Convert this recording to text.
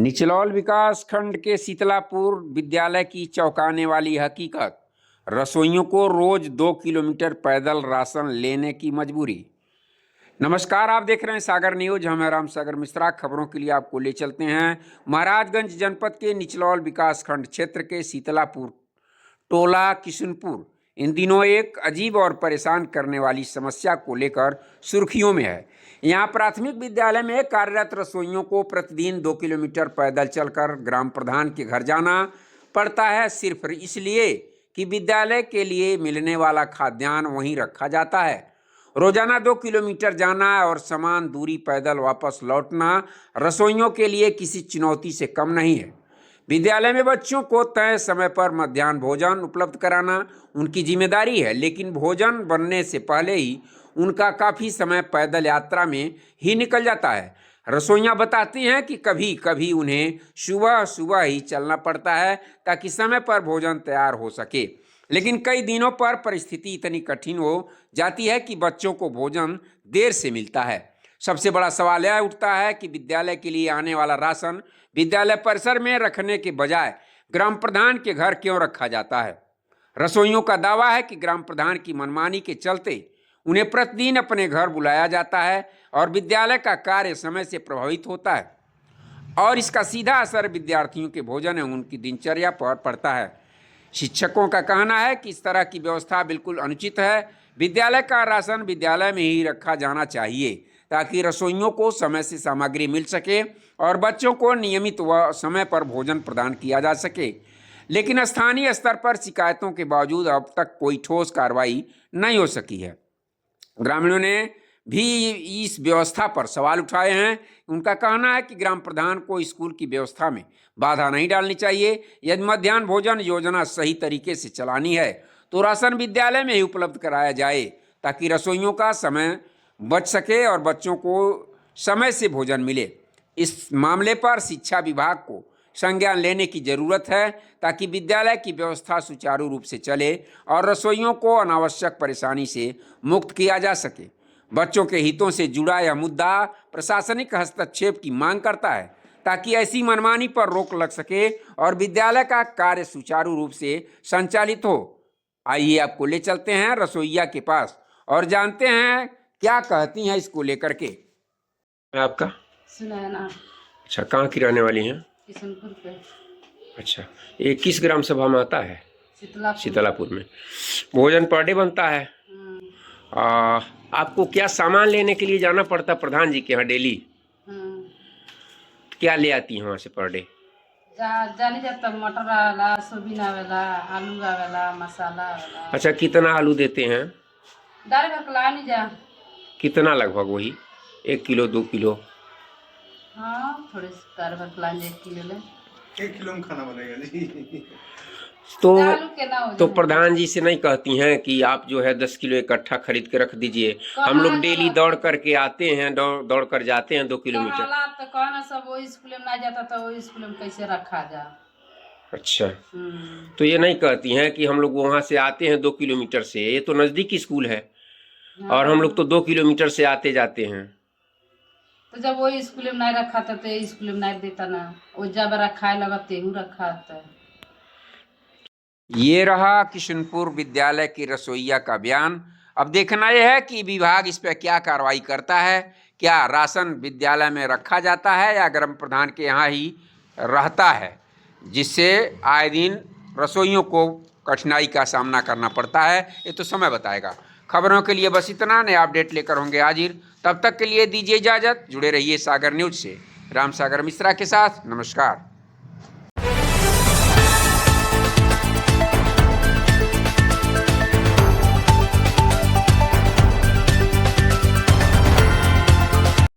निचलौल विकास खंड के शीतलापुर विद्यालय की चौंकाने वाली हकीकत, रसोइयों को रोज 2 किलोमीटर पैदल राशन लेने की मजबूरी। नमस्कार, आप देख रहे हैं सागर न्यूज। हम हैं राम सागर मिश्रा। खबरों के लिए आपको ले चलते हैं महाराजगंज जनपद के निचलौल विकास खंड क्षेत्र के शीतलापुर टोला किशनपुर। इन दिनों एक अजीब और परेशान करने वाली समस्या को लेकर सुर्खियों में है। यहाँ प्राथमिक विद्यालय में कार्यरत रसोइयों को प्रतिदिन 2 किलोमीटर पैदल चलकर ग्राम प्रधान के घर जाना पड़ता है, सिर्फ इसलिए कि विद्यालय के लिए मिलने वाला खाद्यान्न वहीं रखा जाता है। रोजाना 2 किलोमीटर जाना और समान दूरी पैदल वापस लौटना रसोइयों के लिए किसी चुनौती से कम नहीं है। विद्यालय में बच्चों को तय समय पर मध्याह्न भोजन उपलब्ध कराना उनकी जिम्मेदारी है, लेकिन भोजन बनने से पहले ही उनका काफ़ी समय पैदल यात्रा में ही निकल जाता है। रसोइयाँ बताती हैं कि कभी कभी उन्हें सुबह सुबह ही चलना पड़ता है ताकि समय पर भोजन तैयार हो सके, लेकिन कई दिनों पर परिस्थिति इतनी कठिन हो जाती है कि बच्चों को भोजन देर से मिलता है। सबसे बड़ा सवाल यह उठता है कि विद्यालय के लिए आने वाला राशन विद्यालय परिसर में रखने के बजाय ग्राम प्रधान के घर क्यों रखा जाता है। रसोइयों का दावा है कि ग्राम प्रधान की मनमानी के चलते उन्हें प्रतिदिन अपने घर बुलाया जाता है और विद्यालय का कार्य समय से प्रभावित होता है और इसका सीधा असर विद्यार्थियों के भोजन एवं उनकी दिनचर्या पर पड़ता है। शिक्षकों का कहना है कि इस तरह की व्यवस्था बिल्कुल अनुचित है। विद्यालय का राशन विद्यालय में ही रखा जाना चाहिए ताकि रसोइयों को समय से सामग्री मिल सके और बच्चों को नियमित व समय पर भोजन प्रदान किया जा सके। लेकिन स्थानीय स्तर पर शिकायतों के बावजूद अब तक कोई ठोस कार्रवाई नहीं हो सकी है। ग्रामीणों ने भी इस व्यवस्था पर सवाल उठाए हैं। उनका कहना है कि ग्राम प्रधान को स्कूल की व्यवस्था में बाधा नहीं डालनी चाहिए। यदि मध्याह्न भोजन योजना सही तरीके से चलानी है तो राशन विद्यालय में ही उपलब्ध कराया जाए ताकि रसोइयों का समय बच सके और बच्चों को समय से भोजन मिले। इस मामले पर शिक्षा विभाग को संज्ञान लेने की जरूरत है ताकि विद्यालय की व्यवस्था सुचारू रूप से चले और रसोइयों को अनावश्यक परेशानी से मुक्त किया जा सके। बच्चों के हितों से जुड़ा यह मुद्दा प्रशासनिक हस्तक्षेप की मांग करता है ताकि ऐसी मनमानी पर रोक लग सके और विद्यालय का कार्य सुचारू रूप से संचालित हो। आइए आपको ले चलते हैं रसोइया के पास और जानते हैं क्या कहती हैं इसको लेकर के। आपका सुनैना। अच्छा, कहाँ की रहने वाली हैं? किशनपुर पे। अच्छा, ये किस ग्राम सभा में आता है? शीतलापुर में। भोजन पर डे बनता है। आपको क्या सामान लेने के लिए जाना पड़ता प्रधान जी के यहाँ डेली? क्या ले आती हैं वहाँ से पर डे? जानी जाता मटर आवेला, सोयाबीन आवेला, आलू आवेला, मसाला आवेला। अच्छा, कितना आलू देते हैं? दाल भरकला नहीं जा। कितना लगभग वही 1 किलो 2 किलो? हाँ, थोड़े से दाल भरकला 1 किलो ले। 1 किलो में खाना बनेगा जी। तो प्रधान जी से नहीं कहती हैं कि आप जो है 10 किलो इकट्ठा खरीद के रख दीजिए? हम लोग डेली दौड़ करके आते हैं, दौड़ कर जाते हैं 2 किलोमीटर। तो कहना सब वो स्कूल में ना जाता तो वो स्कूल में कैसे रखा जा। अच्छा, तो ये नहीं कहती हैं कि हम लोग वहाँ से आते हैं 2 किलोमीटर से, ये तो नजदीक स्कूल है और हम लोग तो 2 किलोमीटर से आते जाते हैं। तो जब वो स्कूल में नहीं रखा था तो स्कूल में नहीं देता ना, वो जब रखा लगा तेहू रखा था। ये रहा किशनपुर विद्यालय की रसोइया का बयान। अब देखना यह है कि विभाग इस पर क्या कार्रवाई करता है। क्या राशन विद्यालय में रखा जाता है या ग्राम प्रधान के यहाँ ही रहता है, जिससे आए दिन रसोइयों को कठिनाई का सामना करना पड़ता है। ये तो समय बताएगा। खबरों के लिए बस इतना। नया अपडेट लेकर होंगे हाजिर। तब तक के लिए दीजिए इजाज़त। जुड़े रहिए सागर न्यूज से। राम सागर मिश्रा के साथ। नमस्कार।